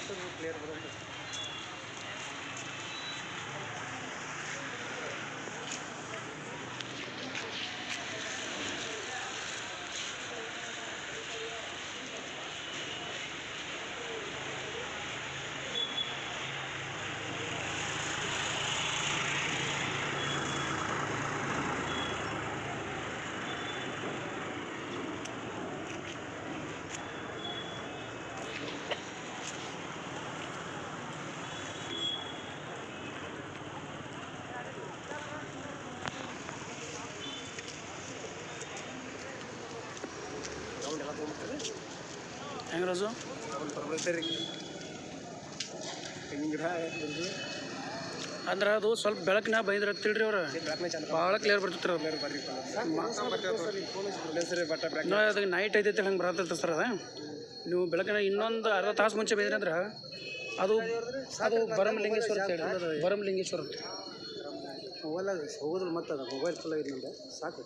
Clear ಬರುತ್ತೆ. ಹೆಂಗೆ ರಾಜು ಅಂದ್ರೆ ಅದು ಸ್ವಲ್ಪ ಬೆಳಕಿನ ಬೈದ್ರೆ ತಿಳ್ರಿ ಅವ್ರ ಭಾಳ ಕ್ಲಿಯರ್ ಬರ್ತಿತ್ತು ಅದಕ್ಕೆ ನೈಟ್ ಐತೈತೆ ಹಂಗೆ ಬರತ್ತೈತೆ ಸರ್ ಅದ ನೀವು ಬೆಳಕಿನ ಇನ್ನೊಂದು ಅರ್ಧ ತಾಸು ಮುಂಚೆ ಬೈದ್ರಿ ಅಂದ್ರೆ ಅದು ಅದು ಬರಮಲಿಂಗೇಶ್ವರ ಬರಮಲಿಂಗೇಶ್ವರ ಮೊಬೈಲ್ ಹೋಗೋದಿಲ್ಲ. ಮತ್ತು ಅದು ಮೊಬೈಲ್ ಫುಲ್ ಆಗಿದ್ದಂತೆ ಸಾಕು.